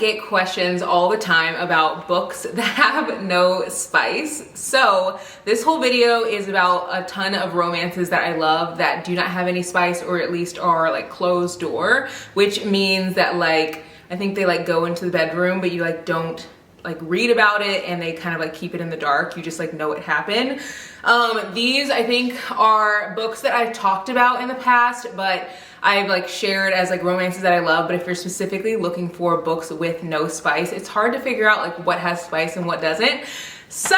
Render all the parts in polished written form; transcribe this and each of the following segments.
get questions all the time about books that have no spice. So this whole video is about a ton of romances that I love that do not have any spice, or at least are like closed door, which means that like, I think they like go into the bedroom, but you like don't like read about it, and they kind of like keep it in the dark. You just like know it happened. These I think are books that I've talked about in the past, but I've like shared as like romances that I love. But if you're specifically looking for books with no spice, it's hard to figure out like what has spice and what doesn't. So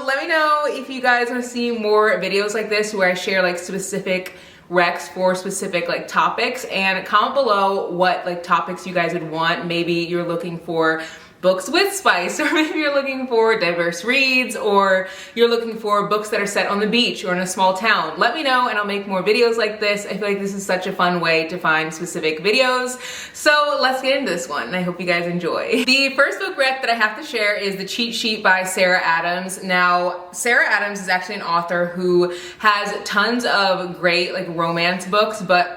let me know if you guys want to see more videos like this where I share like specific recs for specific like topics, and comment below what like topics you guys would want. Maybe you're looking for books with spice, or maybe you're looking for diverse reads, or you're looking for books that are set on the beach or in a small town. Let me know and I'll make more videos like this. I feel like this is such a fun way to find specific videos. So let's get into this one, and I hope you guys enjoy. The first book rec that I have to share is The Cheat Sheet by Sarah Adams. Now, Sarah Adams is actually an author who has tons of great like romance books, but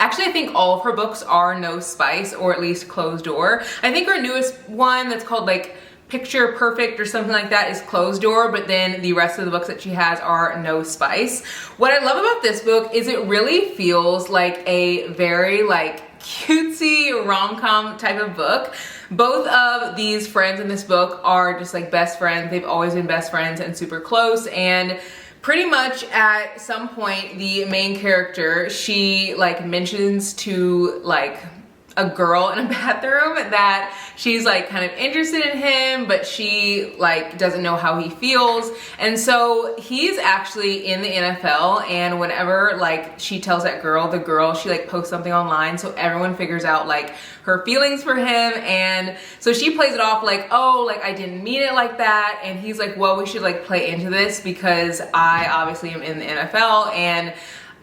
actually I think all of her books are no spice, or at least closed door. I think her newest one that's called like Picture Perfect or something like that is closed door, but then the rest of the books that she has are no spice. What I love about this book is it really feels like a very like cutesy rom-com type of book. Both of these friends in this book are just like best friends. They've always been best friends and super close, and pretty much at some point the main character, she like mentions to like a girl in a bathroom that she's like kind of interested in him, but she like doesn't know how he feels. And so he's actually in the NFL, and whenever like she tells that girl, she like posts something online, so everyone figures out like her feelings for him. And so she plays it off like, oh, like I didn't mean it like that. And he's like, well, we should like play into this because I obviously am in the NFL, and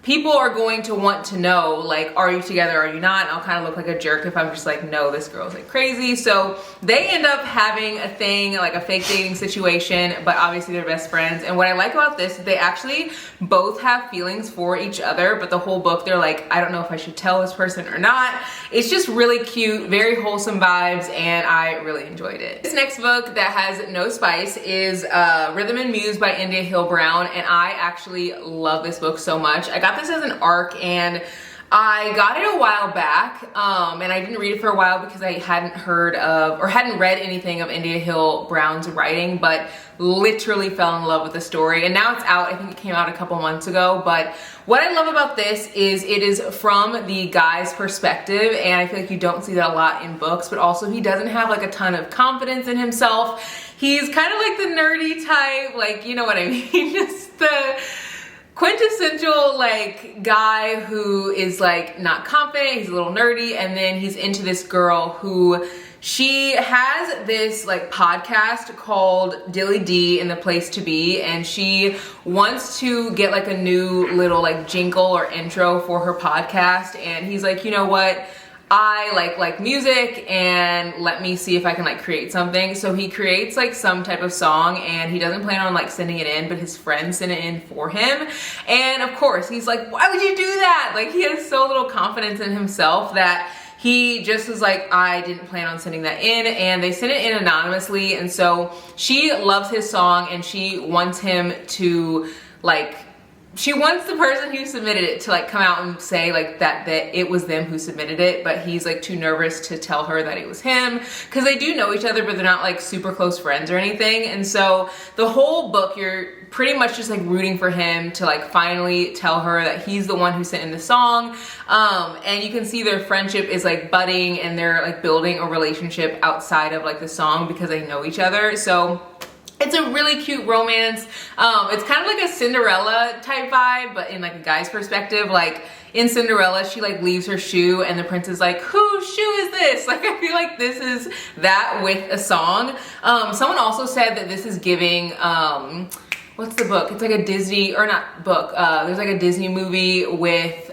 people are going to want to know, like, are you together, are you not? And I'll kind of look like a jerk if I'm just like, no, this girl's like crazy. So they end up having a thing, like a fake dating situation, but obviously they're best friends. And what I like about this is they actually both have feelings for each other, but the whole book, they're like, I don't know if I should tell this person or not. It's just really cute, very wholesome vibes, and I really enjoyed it. This next book that has no spice is Rhythm and Muse by India Hill Brown, and I actually love this book so much. I got this as an ARC, and I got it a while back, and I didn't read it for a while because I hadn't heard of or hadn't read anything of India Hill Brown's writing, but literally fell in love with the story. And now it's out. I think it came out a couple months ago. But what I love about this is it is from the guy's perspective, and I feel like you don't see that a lot in books, but also he doesn't have like a ton of confidence in himself. He's kind of like the nerdy type, like, you know what I mean? Just the quintessential like guy who is like not confident, he's a little nerdy, and then he's into this girl who she has this like podcast called Dilly D in the Place to Be, and she wants to get like a new little like jingle or intro for her podcast. And he's like, you know what? I like music, and let me see if I can like create something. So he creates like some type of song, and he doesn't plan on like sending it in, but his friends send it in for him. And of course he's like, why would you do that? Like, he has so little confidence in himself that he just was like, I didn't plan on sending that in. And they sent it in anonymously, and so she loves his song, and she wants him to like, she wants the person who submitted it to like come out and say like that it was them who submitted it, but he's like too nervous to tell her that it was him, because they do know each other, but they're not like super close friends or anything. And so the whole book, you're pretty much just like rooting for him to like finally tell her that he's the one who sent in the song. And you can see their friendship is like budding, and they're like building a relationship outside of like the song because they know each other. So it's a really cute romance. It's kind of like a Cinderella type vibe, but in like a guy's perspective. Like in Cinderella, she like leaves her shoe, and the prince is like, whose shoe is this? Like, I feel like this is that with a song. Someone also said that this is giving, what's the book? It's like a Disney, or not book, there's like a Disney movie with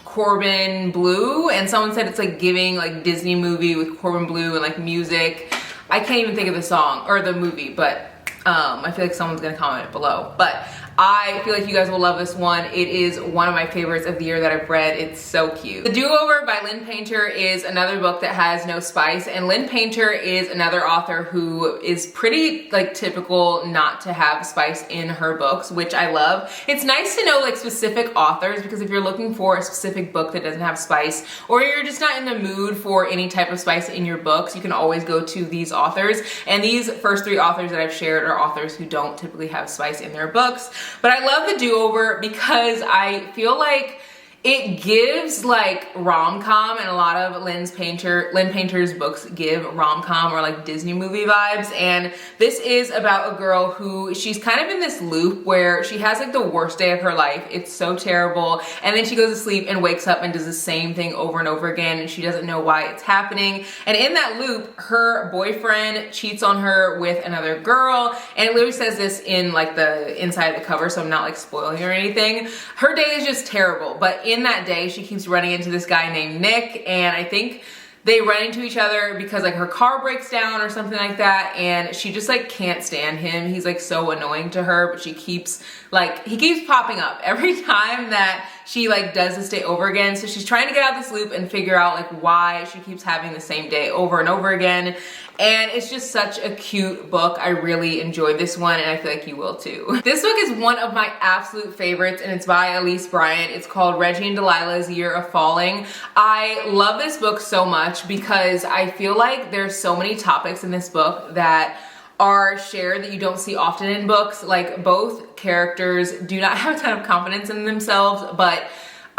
Corbin Bleu, and someone said it's like giving like Disney movie with Corbin Bleu and like music. I can't even think of the song or the movie, but I feel like someone's gonna comment it below. But I feel like you guys will love this one. It is one of my favorites of the year that I've read. It's so cute. The Do-Over by Lynn Painter is another book that has no spice, and Lynn Painter is another author who is pretty like typical not to have spice in her books, which I love. It's nice to know like specific authors, because if you're looking for a specific book that doesn't have spice, or you're just not in the mood for any type of spice in your books, you can always go to these authors. And these first three authors that I've shared are authors who don't typically have spice in their books. But I love the Do-Over because I feel like it gives like rom-com, and a lot of Lynn Painter's books give rom-com or like Disney movie vibes. And this is about a girl who, she's kind of in this loop where she has like the worst day of her life. It's so terrible. And then she goes to sleep and wakes up and does the same thing over and over again, and she doesn't know why it's happening. And in that loop, her boyfriend cheats on her with another girl. And it literally says this in like the inside of the cover, so I'm not like spoiling or anything. Her day is just terrible. But in that day, she keeps running into this guy named Nick, and I think they run into each other because like her car breaks down or something like that, and she just like can't stand him. He's like so annoying to her, but she keeps like, he keeps popping up every time that she like does this day over again. So she's trying to get out of this loop and figure out like why she keeps having the same day over and over again. And it's just such a cute book. I really enjoyed this one, and I feel like you will too. This book is one of my absolute favorites, and it's by Elise Bryant. It's called Reggie and Delilah's Year of Falling. I love this book so much because I feel like there's so many topics in this book that are shared that you don't see often in books. Like, both characters do not have a ton of confidence in themselves, but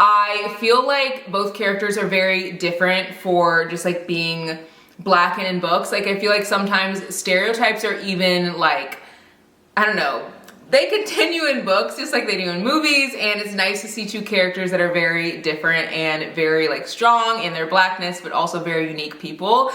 I feel like both characters are very different for just like being Black and in books. Like, I feel like sometimes stereotypes are even like, I don't know, they continue in books just like they do in movies, and it's nice to see two characters that are very different and very like strong in their Blackness, but also very unique people.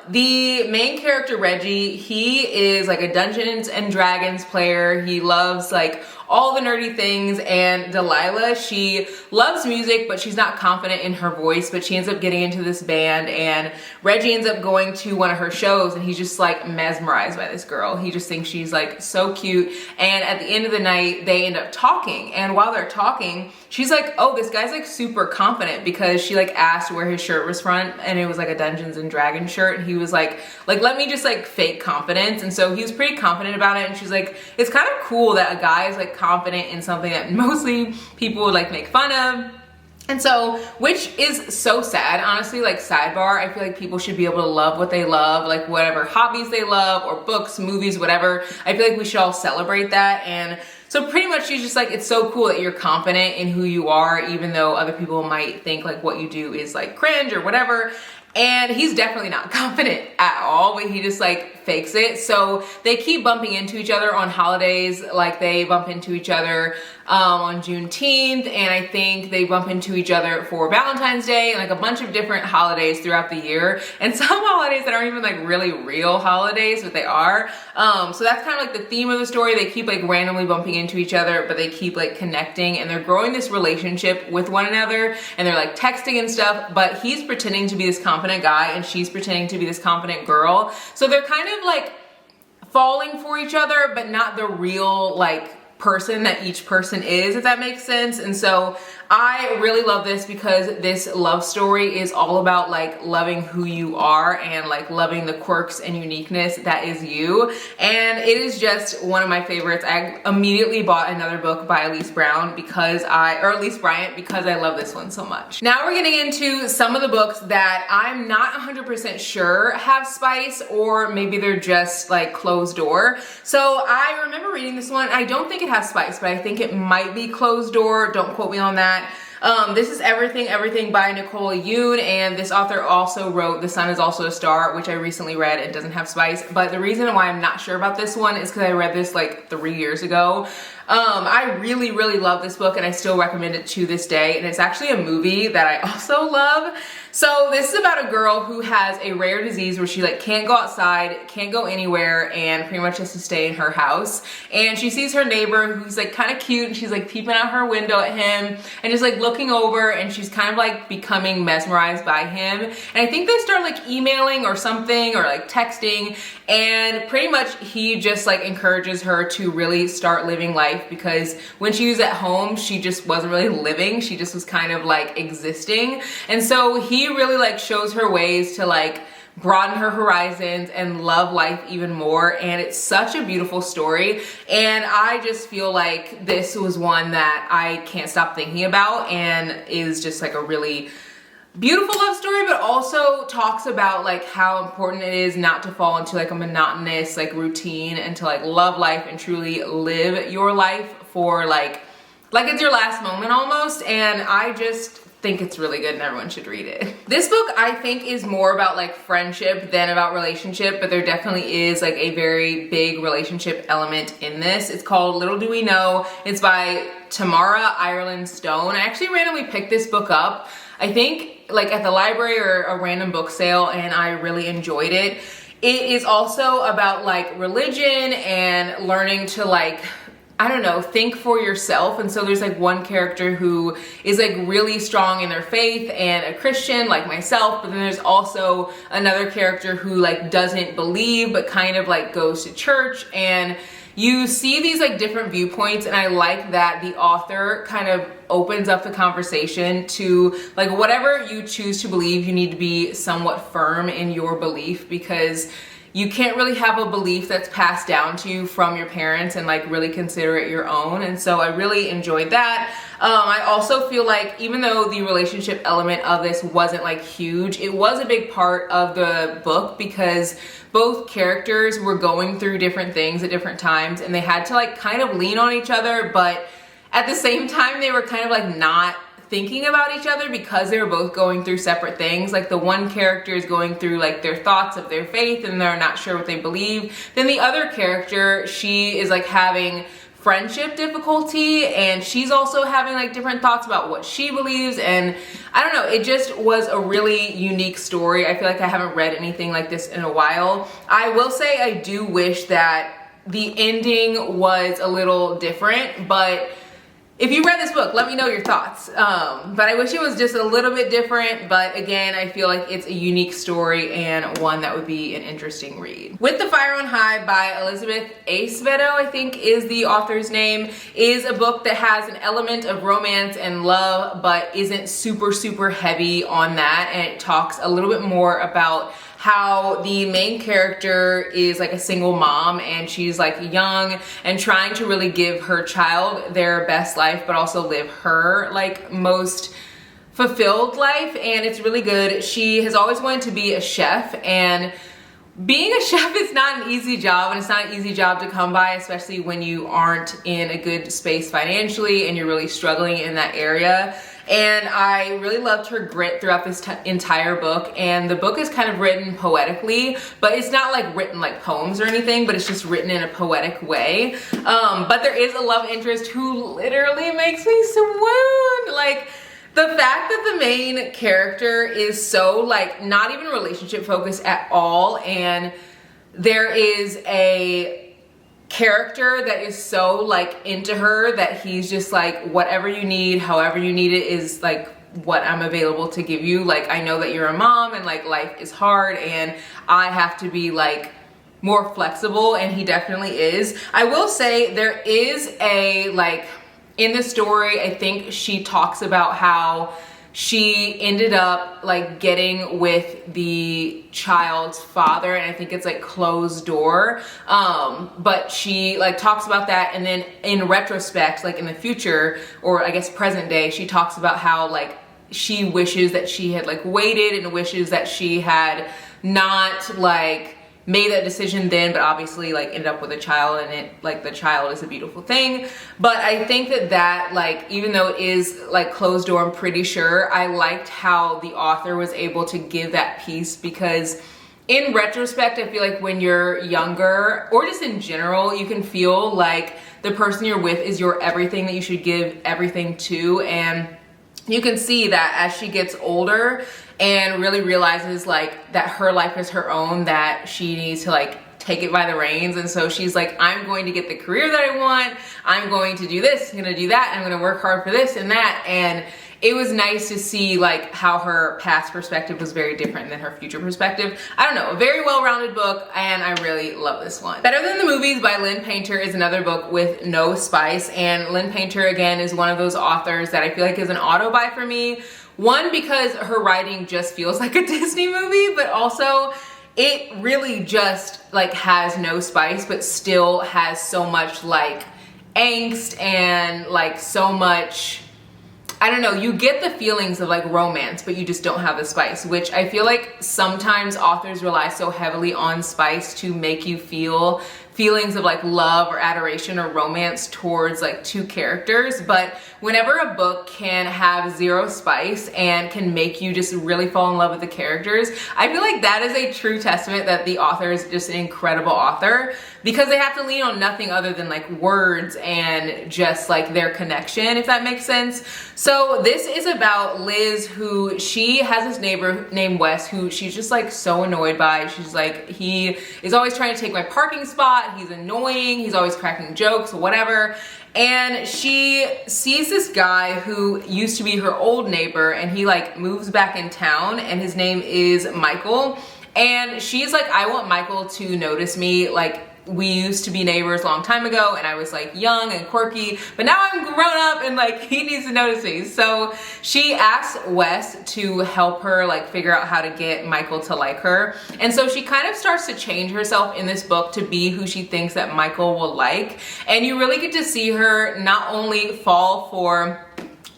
The main character, Reggie, he is like a Dungeons and Dragons player. He loves like all the nerdy things. And Delilah, she loves music, but she's not confident in her voice, but she ends up getting into this band, and Reggie ends up going to one of her shows, and he's just like mesmerized by this girl. He just thinks she's like so cute. And at the end of the night, they end up talking, and while they're talking, she's like, oh, this guy's like super confident, because she like asked where his shirt was from, and it was like a Dungeons and Dragons shirt, and he was like let me just like fake confidence. And so he was pretty confident about it, and she's like, it's kind of cool that a guy is like confident in something that mostly people would like make fun of. And so, which is so sad, honestly. Like, sidebar, I feel like people should be able to love what they love, like whatever hobbies they love, or books, movies, whatever. I feel like we should all celebrate that. And so pretty much she's just like, it's so cool that you're confident in who you are, even though other people might think like what you do is like cringe or whatever. And he's definitely not confident at all, but he just like fakes it. So they keep bumping into each other on holidays. Like, they bump into each other on Juneteenth, and I think they bump into each other for Valentine's Day, and like a bunch of different holidays throughout the year, and some holidays that aren't even like really real holidays, but they are. So that's kind of like the theme of the story. They keep like randomly bumping into each other, but they keep like connecting, and they're growing this relationship with one another, and they're like texting and stuff, but he's pretending to be this confident guy, and she's pretending to be this confident girl. So they're kind of like falling for each other, but not the real like person that each person is, if that makes sense. And so I really love this because this love story is all about like loving who you are and like loving the quirks and uniqueness that is you. And it is just one of my favorites. I immediately bought another book by Elise Bryant because I love this one so much. Now we're getting into some of the books that I'm not 100% sure have spice, or maybe they're just like closed door. So I remember reading this one. I don't think it has spice, but I think it might be closed door. Don't quote me on that. This is Everything by Nicole Yoon, and this author also wrote The Sun Is Also a Star, which I recently read. It doesn't have spice, but the reason why I'm not sure about this one is because I read this like 3 years ago. I really, really love this book, and I still recommend it to this day, and it's actually a movie that I also love. So this is about a girl who has a rare disease where she like can't go outside, can't go anywhere, and pretty much has to stay in her house. And she sees her neighbor who's like kind of cute, and she's like peeping out her window at him and just like looking over, and she's kind of like becoming mesmerized by him. And I think they start like emailing or something, or like texting, and pretty much he just like encourages her to really start living life life, because when she was at home, she just wasn't really living. She just was kind of like existing. And so he really like shows her ways to like broaden her horizons and love life even more. And it's such a beautiful story. And I just feel like this was one that I can't stop thinking about, and is just like a really beautiful love story, but also talks about like how important it is not to fall into like a monotonous like routine, and to like love life and truly live your life for like it's your last moment almost. And I just think it's really good and everyone should read it. This book I think is more about like friendship than about relationship, but there definitely is like a very big relationship element in this. It's called Little Do We Know. It's by Tamara Ireland Stone. I actually randomly picked this book up, I think like at the library or a random book sale, and I really enjoyed it. It is also about like religion and learning to like, I don't know, think for yourself. And so there's like one character who is like really strong in their faith and a Christian like myself, but then there's also another character who like doesn't believe but kind of like goes to church. And you see these like different viewpoints, and I like that the author kind of opens up the conversation to like whatever you choose to believe, you need to be somewhat firm in your belief, because you can't really have a belief that's passed down to you from your parents and like really consider it your own. And so I really enjoyed that. I also feel like even though the relationship element of this wasn't like huge, it was a big part of the book, because both characters were going through different things at different times, and they had to like kind of lean on each other, but at the same time they were kind of like not thinking about each other, because they were both going through separate things. Like the one character is going through like their thoughts of their faith and they're not sure what they believe. Then the other character, she is like having friendship difficulty, and she's also having like different thoughts about what she believes. And I don't know, it just was a really unique story. I feel like I haven't read anything like this in a while. I will say I do wish that the ending was a little different, but if you read this book, let me know your thoughts. But I wish it was just a little bit different. But again, I feel like it's a unique story and one that would be an interesting read. With the Fire on High by Elizabeth Acevedo, I think is the author's name, is a book that has an element of romance and love, but isn't super, super heavy on that. And it talks a little bit more about how the main character is like a single mom, and she's like young and trying to really give her child their best life, but also live her like most fulfilled life. And it's really good. She has always wanted to be a chef, and being a chef is not an easy job, and it's not an easy job to come by, especially when you aren't in a good space financially and you're really struggling in that area. And I really loved her grit throughout this entire book. And the book is kind of written poetically, but it's not like written like poems or anything, but it's just written in a poetic way. But there is a love interest who literally makes me swoon. Like, the fact that the main character is so like not even relationship focused at all, and there is a character that is so like into her that he's just like, whatever you need, however you need it is like what I'm available to give you. Like, I know that you're a mom and like life is hard and I have to be like more flexible, and he definitely is. I will say there is a like, in the story, I think she talks about how she ended up like getting with the child's father, and I think it's like closed door. But she like talks about that, and then in retrospect, like in the future, or I guess present day, she talks about how like she wishes that she had like waited, and wishes that she had not like made that decision then, but obviously like ended up with a child, and it like the child is a beautiful thing. But I think that like, even though it is like closed door, I'm pretty sure I liked how the author was able to give that piece, because in retrospect, I feel like when you're younger, or just in general, you can feel like the person you're with is your everything, that you should give everything to. And you can see that as she gets older and really realizes like that her life is her own, that she needs to like take it by the reins. And so she's like, I'm going to get the career that I want, I'm going to do this, I'm gonna do that, I'm gonna work hard for this and that. And it was nice to see like how her past perspective was very different than her future perspective. I don't know, a very well-rounded book, and I really love this one. Better Than the Movies by Lynn Painter is another book with no spice, and Lynn Painter again is one of those authors that I feel like is an auto buy for me. One, because her writing just feels like a Disney movie, but also it really just like has no spice, but still has so much like angst and like so much, I don't know, you get the feelings of like romance, but you just don't have the spice, which I feel like sometimes authors rely so heavily on spice to make you feel feelings of like love or adoration or romance towards like two characters. But whenever a book can have zero spice and can make you just really fall in love with the characters, I feel like that is a true testament that the author is just an incredible author, because they have to lean on nothing other than like words and just like their connection, if that makes sense. So this is about Liz, who she has this neighbor named Wes who she's just like so annoyed by. She's like, he is always trying to take my parking spot. He's annoying. He's always cracking jokes or whatever. And she sees this guy who used to be her old neighbor, and he like moves back in town, and his name is Michael. And she's like, I want Michael to notice me. Like, we used to be neighbors a long time ago, and I was like young and quirky, but now I'm grown up and like he needs to notice me. So she asks Wes to help her like figure out how to get Michael to like her. And so she kind of starts to change herself in this book to be who she thinks that Michael will like. And you really get to see her not only fall for,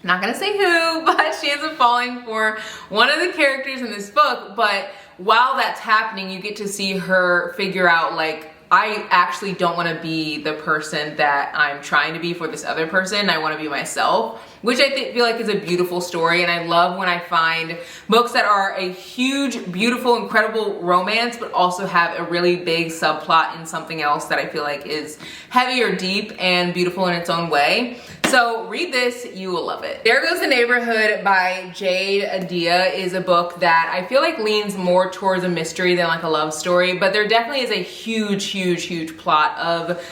not gonna say who, but she ends up falling for one of the characters in this book. But while that's happening, you get to see her figure out like, I actually don't want to be the person that I'm trying to be for this other person. I want to be myself, which I feel like is a beautiful story. And I love when I find books that are a huge, beautiful, incredible romance, but also have a really big subplot in something else that I feel like is heavy or deep and beautiful in its own way. So read this, you will love it. There Goes the Neighborhood by Jade Adia is a book that I feel like leans more towards a mystery than like a love story, but there definitely is a huge plot of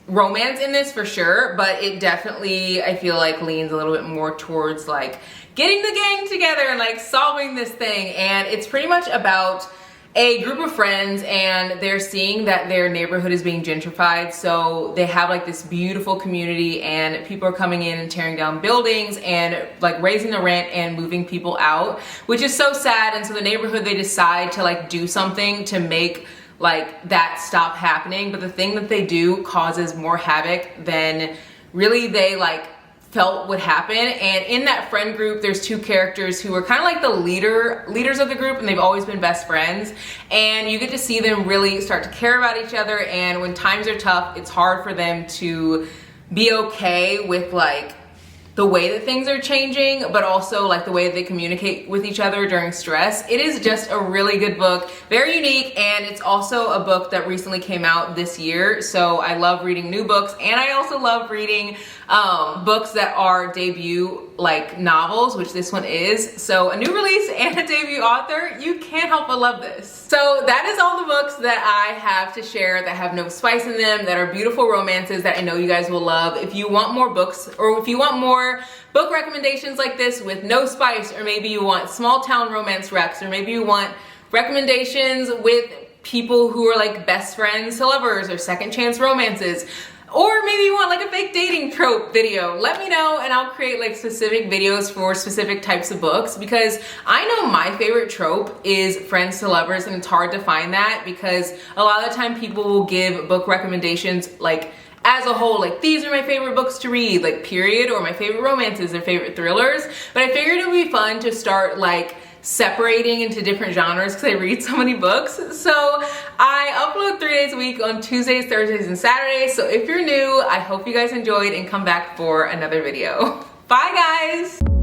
romance in this for sure, but it definitely, I feel like, leans a little bit more towards like getting the gang together and like solving this thing. And it's pretty much about a group of friends, and they're seeing that their neighborhood is being gentrified. So they have like this beautiful community, and people are coming in and tearing down buildings and like raising the rent and moving people out, which is so sad. And so the neighborhood, they decide to like do something to make like that stop happening. But the thing that they do causes more havoc than really they like felt would happen. And in that friend group, there's two characters who are kind of like the leaders of the group, and they've always been best friends. And you get to see them really start to care about each other. And when times are tough, it's hard for them to be okay with like the way that things are changing, but also like the way that they communicate with each other during stress. It is just a really good book, very unique, and it's also a book that recently came out this year. So I love reading new books, and I also love reading books that are debut like novels, which this one is. So a new release and a debut author, you can't help but love this. So that is all the books that I have to share that have no spice in them, that are beautiful romances that I know you guys will love. If you want more books, or if you want more book recommendations like this with no spice, or maybe you want small town romance recs, or maybe you want recommendations with people who are like best friends to lovers or second chance romances, or maybe you want like a fake dating trope video, let me know and I'll create like specific videos for specific types of books, because I know my favorite trope is friends to lovers, and it's hard to find that because a lot of the time people will give book recommendations like as a whole, like these are my favorite books to read, like period, or my favorite romances or favorite thrillers. But I figured it would be fun to start like separating into different genres because I read so many books. So I upload 3 days a week on Tuesdays, Thursdays, and Saturdays. So if you're new, I hope you guys enjoyed and come back for another video. Bye guys!